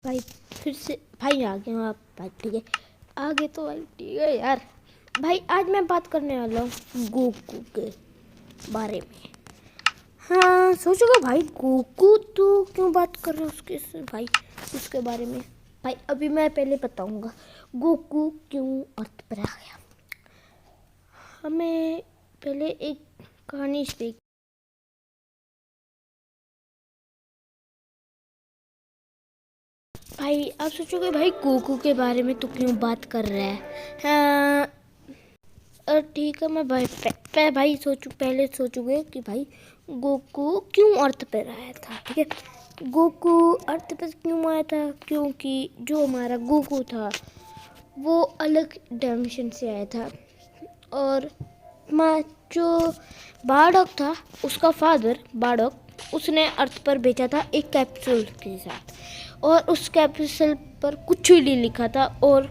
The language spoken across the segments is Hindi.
भाई फिर से भाई आ गए आप भाई। ठीक है आगे तो भाई ठीक है यार। भाई आज मैं बात करने वाला हूँ गोकू के बारे में। हाँ सोचोगे भाई गोकू तो क्यों बात कर रहे हो भाई उसके बारे में। भाई अभी मैं पहले बताऊंगा गोकू क्यों अर्थ पर आ गया। हमें पहले एक कहानी से भाई आप सोचोगे भाई गोकू के बारे में तो क्यों बात कर रहा है। हाँ ठीक है मैं भाई भाई पहले सोचोगे कि भाई गोकू क्यों अर्थ पर आया था। ठीक है गोकू अर्थ पर क्यों आया था क्योंकि जो हमारा गोकू था वो अलग डायमेंशन से आया था और जो बारडॉग था उसका फादर बारडॉग उसने अर्थ पर भेजा था एक कैप्सूल के साथ और उस कैप्सूल पर कुछ भी नहीं लिखा था और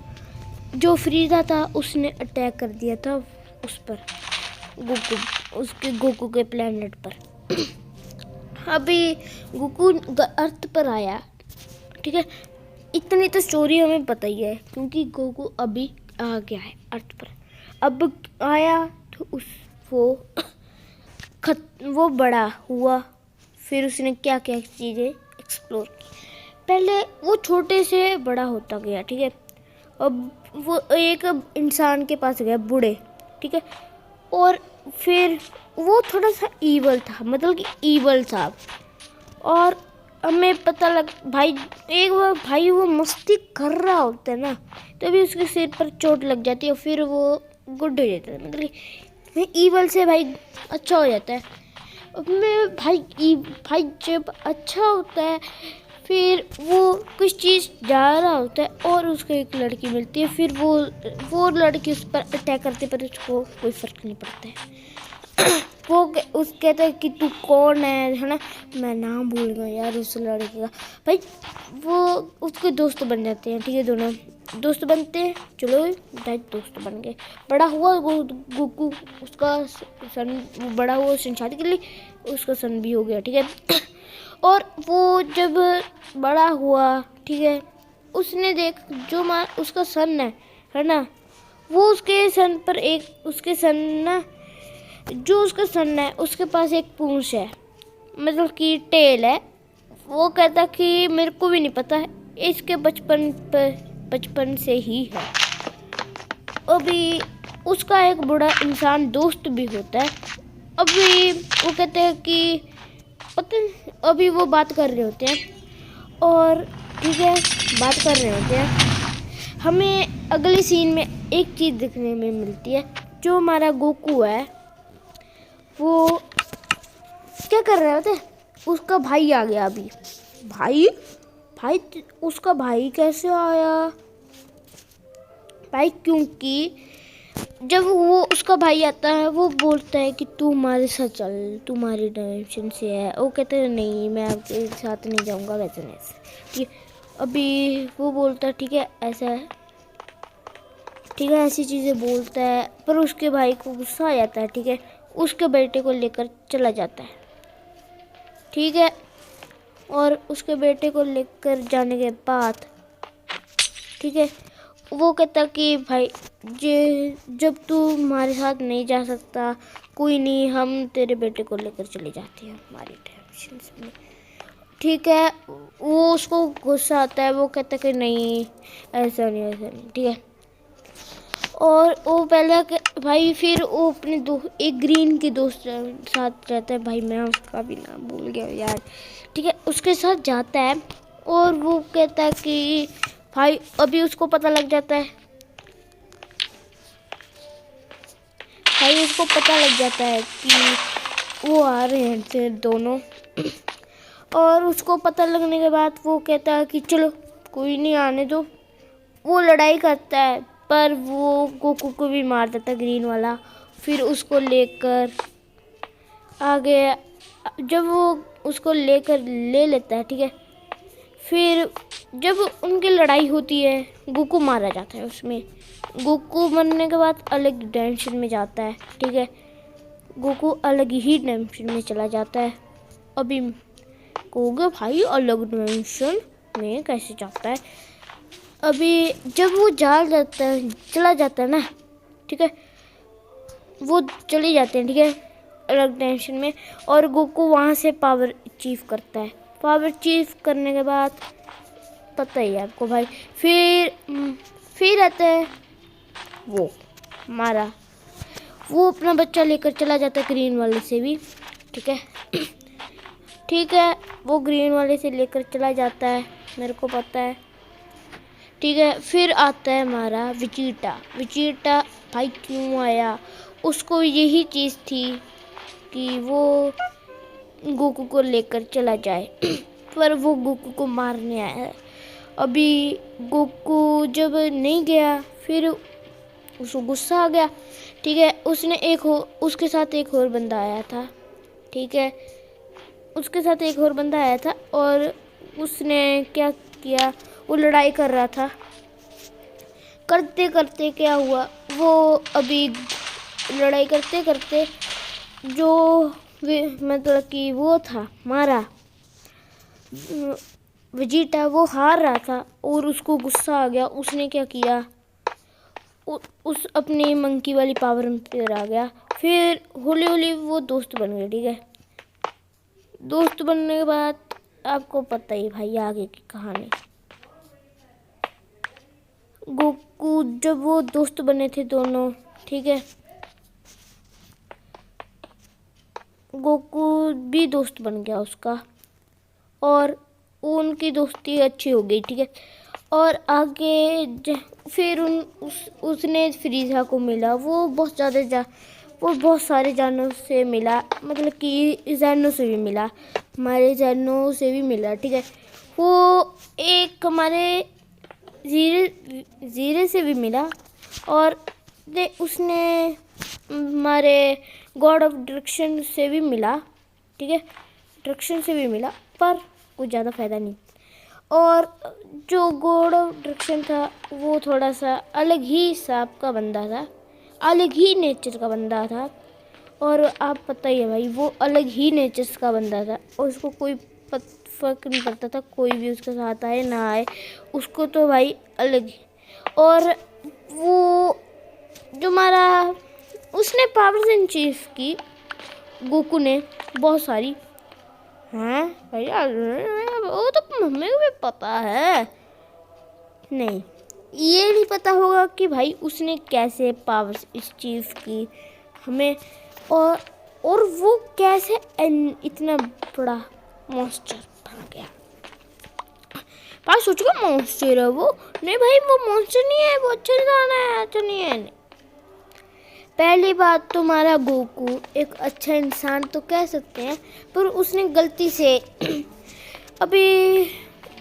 जो फ्रीजा था उसने अटैक कर दिया था उस पर गोकू के प्लेनेट पर। अभी गोकू अर्थ पर आया। ठीक है इतनी तो स्टोरी हमें पता ही है क्योंकि गोकू अभी आ गया है अर्थ पर। अब आया तो वो बड़ा हुआ फिर उसने क्या क्या चीज़ें एक्सप्लोर की। पहले वो छोटे से बड़ा होता गया। ठीक है अब वो एक इंसान के पास गया बूढ़े। ठीक है और फिर वो थोड़ा सा ईवल था मतलब कि ईवल था और हमें पता लग भाई एक बार भाई वो मस्ती कर रहा होता है ना तभी उसके सिर पर चोट लग जाती है फिर वो गुड हो जाता है मतलब ईवल से भाई अच्छा हो जाता है। अब मैं भाई जब अच्छा होता है फिर वो कुछ चीज़ जा रहा होता है और उसको एक लड़की मिलती है फिर वो लड़की उस पर अटैक करते पर उसको कोई फ़र्क नहीं पड़ता है। वो उस कहता है कि तू कौन है ना। मैं नाम भूल गया यार उस लड़के का। भाई वो उसके दोस्त बन जाते हैं। ठीक है दोनों दोस्त बनते हैं। चलो भाई दोस्त बन गए बड़ा हुआ गोकू उसका सन बड़ा हुआ उसने शादी कर ली उसका सन भी हो गया। ठीक है और वो जब बड़ा हुआ ठीक है उसने देख जो उसका सन है ना वो उसके सन पर एक उसके सन ना जो उसका सन है उसके पास एक पूंछ है मतलब कि टेल है। वो कहता कि मेरे को भी नहीं पता है इसके बचपन से ही है। अभी उसका एक बूढ़ा इंसान दोस्त भी होता है। अभी वो कहते हैं कि पता नहीं अभी वो बात कर रहे होते हैं और ठीक है बात कर रहे होते हैं। हमें अगले सीन में एक चीज़ दिखने में मिलती है जो हमारा गोकू है वो क्या कर रहा होता है उसका भाई आ गया। अभी भाई उसका भाई कैसे आया भाई क्योंकि जब वो उसका भाई आता है वो बोलता है कि तू हमारे साथ चल तुम्हारी डायमेंशन से है। वो कहते हैं नहीं मैं आपके साथ नहीं जाऊंगा वैसे नहीं। ठीक अभी वो बोलता है ठीक है ऐसा है ठीक है ऐसी चीज़ें बोलता है पर उसके भाई को गुस्सा आ जाता है। ठीक है उसके बेटे को लेकर चला जाता है। ठीक है और उसके बेटे को लेकर जाने के बाद ठीक है वो कहता कि भाई जब तू हमारे साथ नहीं जा सकता कोई नहीं हम तेरे बेटे को लेकर चले जाते हैं हमारी डायमेंशंस में। ठीक है वो उसको गुस्सा आता है वो कहता कि नहीं ऐसा नहीं। ठीक है और वो पहले भाई फिर वो अपने एक ग्रीन के दोस्त साथ रहता है। भाई मैं उसका भी नाम भूल गया यार। ठीक है उसके साथ जाता है और वो कहता है कि भाई अभी उसको पता लग जाता है भाई उसको पता लग जाता है कि वो आ रहे हैं फिर दोनों। और उसको पता लगने के बाद वो कहता है कि चलो कोई नहीं आने दो। वो लड़ाई करता है पर वो गोकू को भी मार देता है ग्रीन वाला। फिर उसको लेकर आगे जब वो उसको लेकर ले लेता है। ठीक है फिर जब उनकी लड़ाई होती है गोकू मारा जाता है उसमें। गोकू मरने के बाद अलग डायमेंशन में जाता है। ठीक है गोकू अलग ही डायमेंशन में चला जाता है। अभी कहोगे भाई अलग डायमेंशन में कैसे जाता है। अभी जब वो चला जाता है ना, ठीक है, वो चले जाते हैं, ठीक है, अलग डायमेंशन में, और गोकू वहाँ से पावर अचीव करता है। पावर अचीव करने के बाद पता ही है आपको भाई, फिर आता है वो मारा, वो अपना बच्चा लेकर चला जाता है ग्रीन वाले से भी, ठीक है। ठीक है, वो ग्रीन वाले से लेकर चला जाता है, मेरे को पता है, ठीक है। फिर आता है हमारा विजिटा भाई क्यों आया, उसको यही चीज़ थी कि वो गोकू को लेकर चला जाए पर वो गोकू को मारने आया है। अभी गोकू जब नहीं गया, फिर उसको गुस्सा आ गया, ठीक है। उसके साथ एक और बंदा आया था, ठीक है, उसके साथ एक और बंदा आया था, और उसने क्या किया, वो लड़ाई कर रहा था, करते करते क्या हुआ, वो अभी लड़ाई करते करते जो मतलब कि वो था मारा वेजिटा, वो हार रहा था और उसको गुस्सा आ गया। उसने क्या किया, उस अपनी मंकी वाली पावर पर आ गया। फिर हौली हौली वो दोस्त बन गए, ठीक है। दोस्त बनने के बाद आपको पता ही भाई आगे की कहानी। गोकू जब वो दोस्त बने थे दोनों, ठीक है, गोकू भी दोस्त बन गया उसका, और उनकी दोस्ती अच्छी हो गई, ठीक है। और आगे फिर उसने फ्रीजा को मिला, वो बहुत सारे जानवरों से मिला, मतलब कि जैनो से भी मिला, हमारे जैनो से भी मिला, ठीक है। वो एक हमारे जीरे से भी मिला, और उसने हमारे गॉड ऑफ डायरेक्शन से भी मिला, ठीक है, डायरेक्शन से भी मिला, पर कुछ ज़्यादा फ़ायदा नहीं। और जो गॉड ऑफ डायरेक्शन था वो थोड़ा सा अलग ही हिसाब का बंदा था, अलग ही नेचर का बंदा था, और आप पता ही है भाई वो अलग ही नेचर का बंदा था, और उसको कोई फर्क नहीं पड़ता था, कोई भी उसके साथ आए ना आए, उसको तो भाई अलग ही। और वो जो हमारा उसने पावर्स इन चीफ की, गोकू ने बहुत सारी, हाँ भैया वो तो हमें भी पता है, नहीं ये नहीं पता होगा कि भाई उसने कैसे पावर्स अचीव की हमें, और वो कैसे इतना बड़ा मॉन्स्टर बन गया। भाई सोचो मॉन्स्टर है वो, नहीं भाई वो मॉन्स्टर नहीं है, वो अच्छा इंसान है, अच्छा नहीं है। पहली बात तो हमारा गोकू एक अच्छा इंसान तो कह सकते हैं, पर उसने गलती से अभी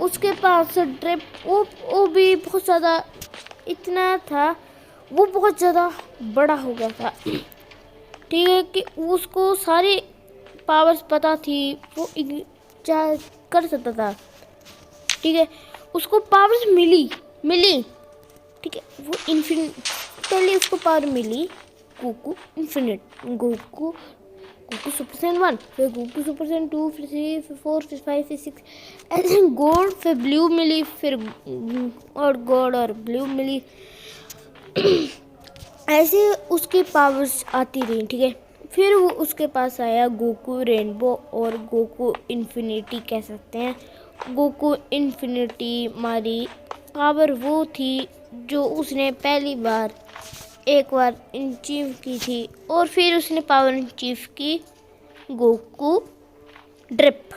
उसके पास ड्रिप वो भी बहुत ज़्यादा इतना था, वो बहुत ज़्यादा बड़ा हो गया था, ठीक है, कि उसको सारी पावर्स पता थी, वो कर सकता था, ठीक है। उसको पावर्स मिली, ठीक है, वो इन्फिनिट, पहले उसको पावर मिली Goku infinite, Goku super saiyan 1, फिर गोकू सुपर सैन 2, फिर 3, फिर 4, फिर 5, फिर 6, ऐसे गोल्ड, फिर ब्लू मिली, फिर और गोल्ड और ब्लू मिली ऐसे उसकी पावर्स आती रही, ठीक है। फिर वो उसके पास आया गोकू रेनबो और गोकू इन्फिनिटी कह सकते हैं। गोकू इन्फिनिटी मारी पावर वो थी जो उसने पहली बार एक बार अचीव की थी, और फिर उसने पावर अचीव की गोकू ड्रिप।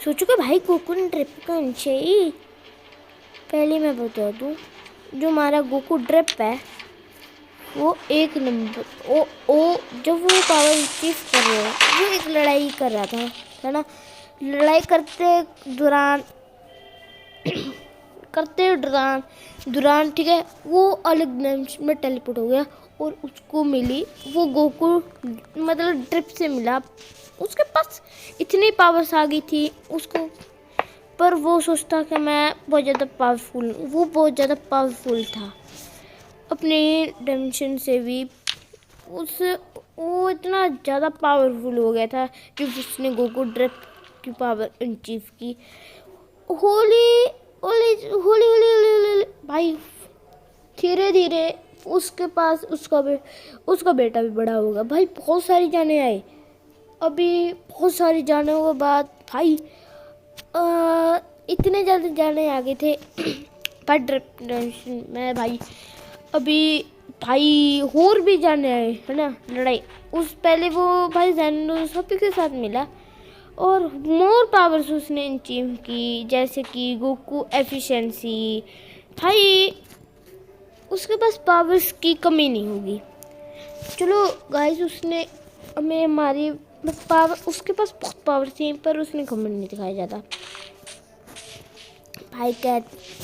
सोचो कि भाई गोकू ने ड्रिप का चाहिए, पहले मैं बता दूँ, जो हमारा गोकू ड्रिप है वो एक नंबर ओ जब वो पावर अचीव कर रहा है, वो एक लड़ाई कर रहा था, है ना, लड़ाई करते दौरान ठीक है, वो अलग में टेलीपोर्ट हो गया, और उसको मिली वो गोकू मतलब ड्रिप से मिला, उसके पास इतनी पावर्स आ गई थी उसको, पर वो सोचता कि मैं बहुत ज़्यादा पावरफुल, वो बहुत ज़्यादा पावरफुल था अपने डायमेंशन से भी, वो इतना ज़्यादा पावरफुल हो गया था जब उसने गोकू ड्रिप की पावर अचीव की। होली होली होली होली होली भाई धीरे धीरे उसके पास उसका बेटा भी बड़ा होगा भाई। बहुत सारी जाने आए, अभी बहुत सारी जाने के बाद भाई इतने जल्दी जाने आ गए थे पर टेंशन में भाई। अभी भाई और भी जाने आए है ना लड़ाई। उस पहले वो भाई सभी के साथ मिला और मोर पावर्स उसने अचीव की, जैसे कि गोकू एफिशिएंसी। भाई उसके पास पावर्स की कमी नहीं होगी। चलो गाइस उसने हमें हमारी पावर, उसके पास बहुत पावर थी पर उसने घमंड नहीं दिखाया ज़्यादा।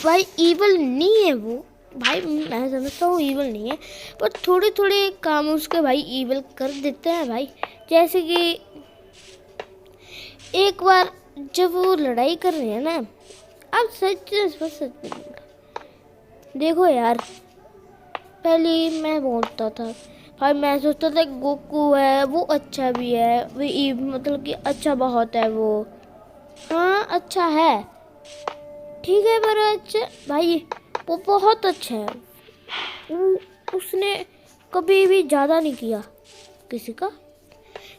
भाई ईवल नहीं है वो भाई, मैं समझता हूँ ईवल नहीं है, पर थोड़े थोड़े काम उसके भाई ईवल कर देते हैं भाई। जैसे कि एक बार जब वो लड़ाई कर रहे हैं ना, अब सच देखो यार, पहले मैं बोलता था भाई, मैं सोचता था गोकू है वो अच्छा भी है, वो मतलब कि अच्छा बहुत है वो, हाँ अच्छा है ठीक है, पर अच्छा भाई वो बहुत अच्छा है। उसने कभी भी ज़्यादा नहीं किया किसी का,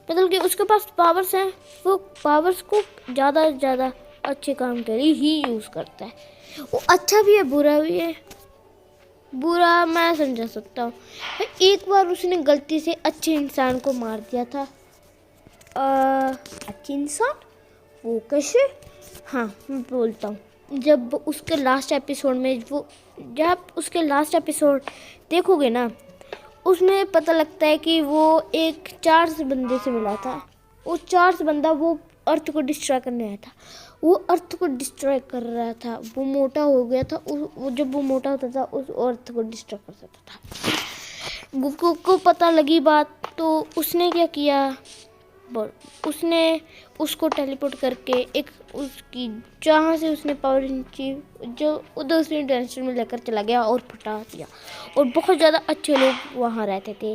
मतलब कि उसके पास पावर्स हैं, वो पावर्स को ज़्यादा से ज़्यादा अच्छे काम के लिए ही यूज़ करता है। वो अच्छा भी है बुरा भी है, बुरा मैं समझा सकता हूँ। एक बार उसने गलती से अच्छे इंसान को मार दिया था। अच्छे इंसान वो कैसे? हाँ मैं बोलता हूँ, जब उसके लास्ट एपिसोड में जब उसके लास्ट एपिसोड देखोगे ना, उसमें पता लगता है कि वो एक 4 बंदे से मिला था। वो 4 बंदा वो अर्थ को डिस्ट्रॉय करने आया था, वो अर्थ को डिस्ट्रॉय कर रहा था। वो मोटा हो गया था, जब वो मोटा होता था उस अर्थ को डिस्ट्रॉय कर सकता था। गोकू को पता लगी बात, तो उसने क्या किया, उसने उसको टेलीपोर्ट करके एक उसकी जहाँ से उसने पावर जो उधर उसने डायमेंशन में लेकर चला गया और फटा दिया। और बहुत ज़्यादा अच्छे लोग वहाँ रहते थे।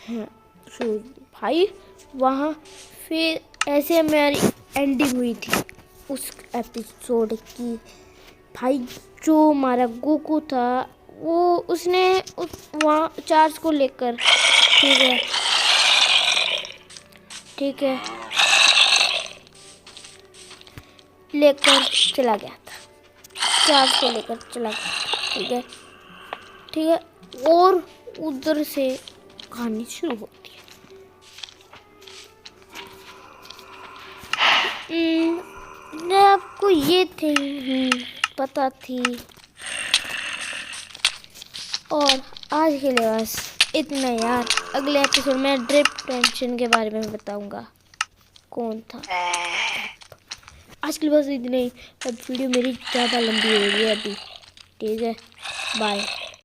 हाँ सो भाई वहाँ फिर ऐसे हमारी एंडिंग हुई थी उस एपिसोड की। भाई जो हमारा गोकू था वो उसने वहाँ चार्ज को लेकर, ठीक है लेकर चला गया था, चार्ज को लेकर चला गया, ठीक है। और उधर से कहानी शुरू होती है। आपको ये थी पता थी, और आज के लिए बस इतना यार। अगले एपिसोड में ड्रिप टेंशन के बारे में बताऊंगा कौन था। आज के लिए बस इतना ही। अब वीडियो मेरी ज़्यादा लंबी हो रही है अभी, ठीक है बाय।